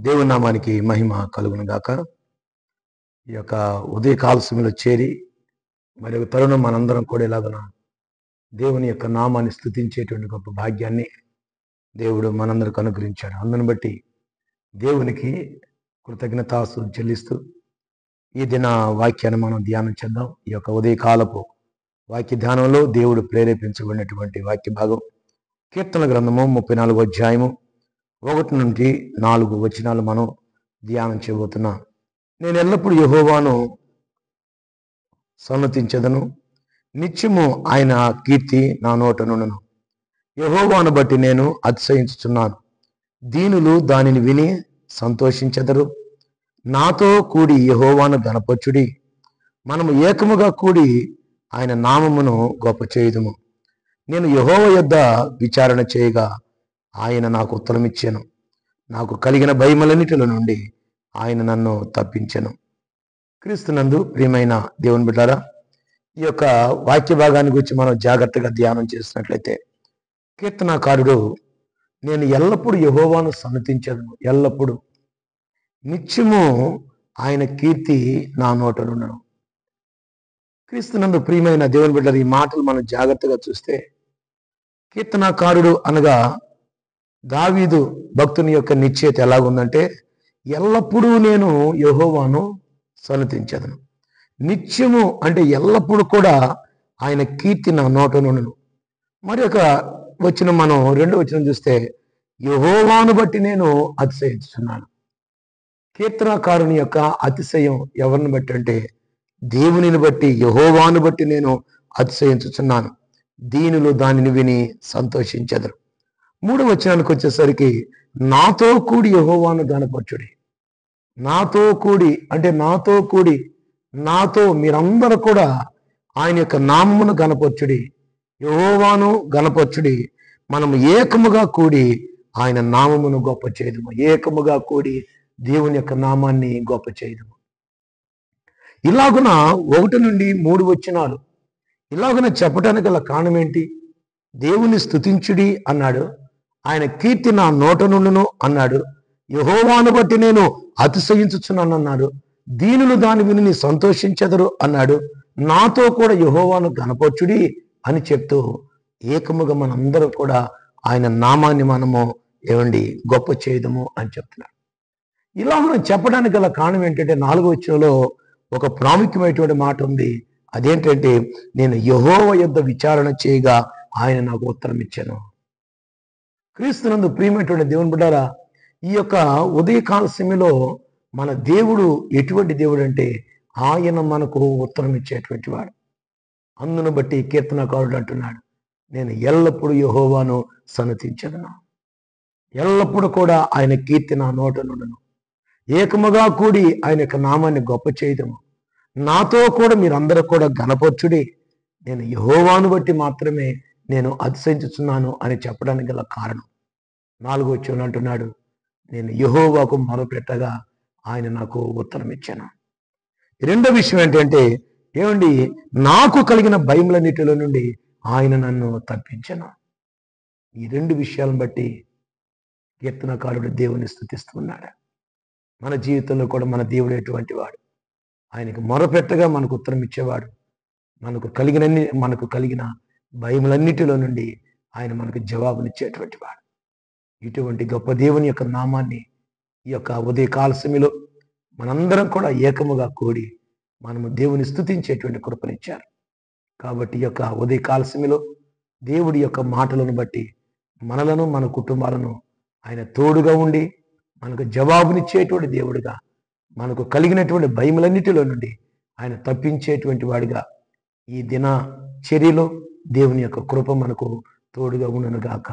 దేవుని నామానికి మహిమ కలుగును గాక. ఈ యొక్క ఉదయకాల సమయంలో చేరి మరి ఒక తరుణం మనందరం కూడా ఇలాగన దేవుని యొక్క నామాన్ని స్తుతించేటువంటి గొప్ప భాగ్యాన్ని దేవుడు మనందరికి అనుగ్రహించాడు. అందును బట్టి దేవునికి కృతజ్ఞతాస్తుతులు చెల్లిస్తూ ఈ దిన వాక్యాన్ని మనం ధ్యానం చేద్దాం. ఈ యొక్క ఉదయకాలపు వాక్య ధ్యానంలో దేవుడు ప్రేరేపించబడినటువంటి వాక్య భాగం కీర్తన గ్రంథము 34వ అధ్యాయము 1 నుండి 4 వచనాలు మనం ధ్యానం చేయబోతున్నాం. నేను ఎల్లప్పుడూ యెహోవాను సన్నతించెదను, నిత్యము ఆయన కీర్తి నా నోట నుండును. యెహోవాను బట్టి నేను అతిశయించుచున్నాను, దీనులు దానిని విని సంతోషించెదరు. నాతో కూడి యెహోవాను గణపరచుడి, మనము ఏకముగా కూడి ఆయన నామమును గొప్ప చేయుదుము. నేను యెహోవా యొద్ద విచారణ చేయగా ఆయన నాకు ఉత్తరం ఇచ్చెను, నాకు కలిగిన భయములన్నిటిలో నుండి ఆయన నన్ను తప్పించెను. క్రీస్తునందు ప్రియమైన దేవుని బిడ్డారా, ఈ యొక్క వాక్య భాగాన్ని గురించి మనం జాగ్రత్తగా ధ్యానం చేసినట్లయితే, కీర్తనాకారుడు నేను ఎల్లప్పుడూ యెహోవాను సన్నతించెదను, ఎల్లప్పుడూ నిత్యము ఆయన కీర్తి నా నోట నుండును. క్రీస్తునందు ప్రియమైన దేవుని బిడ్డలు, ఈ మాటలు మనం జాగ్రత్తగా చూస్తే, కీర్తనాకారుడు అనగా దావీదు భక్తుని యొక్క నిశ్చయిత ఎలాగుందంటే, ఎల్లప్పుడూ నేను యెహోవాను సన్నతించెదను. నిత్యము అంటే ఎల్లప్పుడూ కూడా ఆయన కీర్తి నా నోట నుండును. మరి ఒక వచనం మనం 2వ వచనం చూస్తే, యెహోవాను బట్టి నేను అతిశయించుచున్నాను. కీర్తనాకారుని యొక్క అతిశయం ఎవరిని బట్టి అంటే, దేవునిని బట్టి, యెహోవాను బట్టి నేను అతిశయించుచున్నాను, దీనులు దానిని విని సంతోషించెదరు. 3వ వచనానికి వచ్చేసరికి, నాతో కూడి యెహోవాను గణపరచుడి. నాతో కూడి అంటే నాతో మీరందరూ కూడా ఆయన యొక్క నామమును గణపరచుడి, యెహోవాను గణపరచుడి, మనము ఏకముగా కూడి ఆయన నామమును గొప్ప చేయదుము. ఏకముగా కూడి దేవుని యొక్క నామాన్ని గొప్ప చేయదుము. ఇలాగున 1 నుండి 3 వచనాలు ఇలాగున చెప్పడానికి గల కారణం ఏంటి? దేవుని స్తుతించుడి అన్నాడు, ఆయన కీర్తి నా నోట నుండును అన్నాడు, యెహోవాను బట్టి నేను అతిశయించుచున్నాను అన్నాడు, దీనులు దాని విని సంతోషించెదరు అన్నాడు, నాతో కూడా యెహోవాను గణపరచుడి అని చెప్తూ ఏకముగా మనందరం కూడా ఆయన నామాన్ని మనము గొప్ప చేయదము అని చెప్తున్నాడు. ఇలా మనం చెప్పడానికి గల కారణం ఏంటంటే, 4వ వచనంలో ఒక ప్రాముఖ్యమైనటువంటి మాట ఉంది. అదేంటంటే, నేను యెహోవా యొద్ద విచారణ చేయగా ఆయన నాకు ఉత్తరం ఇచ్చాను. క్రీస్తునందు ప్రియమైనటువంటి దేవుని బిడ్డారా, ఈ యొక్క ఉదయకాల సమయంలో మన దేవుడు ఎటువంటి దేవుడు అంటే, ఆయన మనకు ఉత్తరం ఇచ్చేటువంటి వాడు. అందును బట్టి కీర్తనకారుడు అంటున్నాడు, నేను ఎల్లప్పుడూ యెహోవాను సన్నతించెదను, ఎల్లప్పుడూ కూడా ఆయన కీర్తి నా నోట నుండును, ఏకముగా కూడి ఆయన యొక్క నామాన్ని గొప్ప చేయదము, నాతో కూడా మీరందరూ కూడా గణపరచుడి, నేను యెహోవాను బట్టి మాత్రమే నేను అతిశయించుచున్నాను అని చెప్పడానికి గల కారణం. 4వ వచనంలో అంటున్నాడు, నేను యెహోవాకు మొరపెట్టగా ఆయన నాకు ఉత్తరం ఇచ్చాను. రెండో విషయం ఏంటంటే, నాకు కలిగిన భయములన్నిటిలో నుండి ఆయన నన్ను తప్పించెను. ఈ 2 విషయాలను బట్టి కీర్తనకారుడు దేవుని స్తుతిస్తున్నాడు. మన జీవితంలో కూడా మన దేవుడు ఎటువంటి వాడు? ఆయనకు మొరపెట్టగా మనకు ఉత్తరం ఇచ్చేవాడు. మనకు కలిగిన భయములన్నిటిలో నుండి ఆయన మనకు జవాబునిచ్చేటువంటి వాడు. ఇటువంటి గొప్ప దేవుని యొక్క నామాన్ని ఈ యొక్క ఉదయకాల సమయంలో మనందరం కూడా ఏకముగా కూడి మనము దేవుని స్తుతించేటువంటి కృపనిచ్చారు. కాబట్టి ఈ యొక్క ఉదయకాల సమయంలో దేవుడి యొక్క మాటలను బట్టి మనలను, మన కుటుంబాలను ఆయన తోడుగా ఉండి మనకు జవాబునిచ్చేటువంటి దేవుడిగా, మనకు కలిగినటువంటి భయములన్నిటిలో నుండి ఆయన తప్పించేటువంటి వాడిగా ఈ దిన చర్యలో దేవుని యొక్క కృప మనకు తోడుగా ఉండును గాక.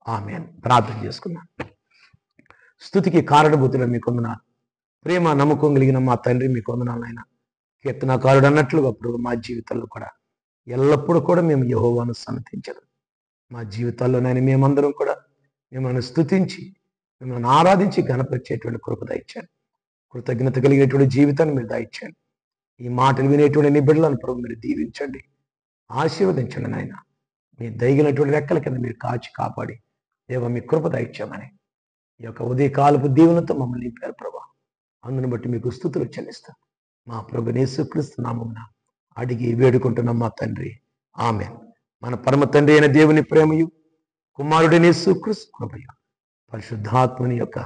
ఆమేన్. ప్రార్థన చేసుకున్నాను. స్తుతికి కారణభూతులు మీకు వందనాలు. ప్రేమ నమ్మకం కలిగిన మా తండ్రి, మీకు వందనాలు నాయన. కీర్తనకారుడు అన్నట్లుగా ప్రభు మా జీవితాల్లో కూడా ఎల్లప్పుడూ కూడా మేము యెహోవాను సన్నతించదు. మా జీవితాల్లో నాయన మేమందరం కూడా మిమ్మల్ని స్తుతించి, మిమ్మల్ని ఆరాధించి గణపరిచేటువంటి కృప దయచేయండి. కృతజ్ఞత కలిగేటువంటి జీవితాన్ని మీరు దయచేయండి. ఈ మాటలు వినేటువంటి నీ బిడ్డలను ప్రభు మీరు దీవించండి, ఆశీర్వదించండి నాయన. మీ దయగినటువంటి రెక్కల కింద మీరు కాచి కాపాడి దేవ మీ కృప దయచేయమని ఈ యొక్క ఉదయకాలపు దీవెనతో మమ్మల్ని నింపారు ప్రభా. అందును బట్టి మీకు స్తుతులు చెల్లిస్తాం. మా ప్రభువైన యేసుక్రీస్తు నామమున అడిగి వేడుకుంటున్నాం మా తండ్రి, ఆమేన్. మన పరమ తండ్రి అయిన దేవుని ప్రేమయు, కుమారుడైన యేసుక్రీస్తు కృపయు, పరిశుద్ధాత్మని యొక్క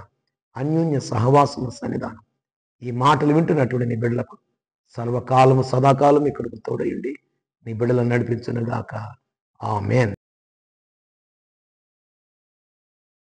అన్యోన్య సహవాసము సన్నిధానం ఈ మాటలు వింటున్నటువంటి నీ బిడ్డలకు సర్వకాలము సదాకాలం ఇక్కడికి తోడయుండి నీ బిడ్డలను నడిపించునుగాక. ఆమేన్.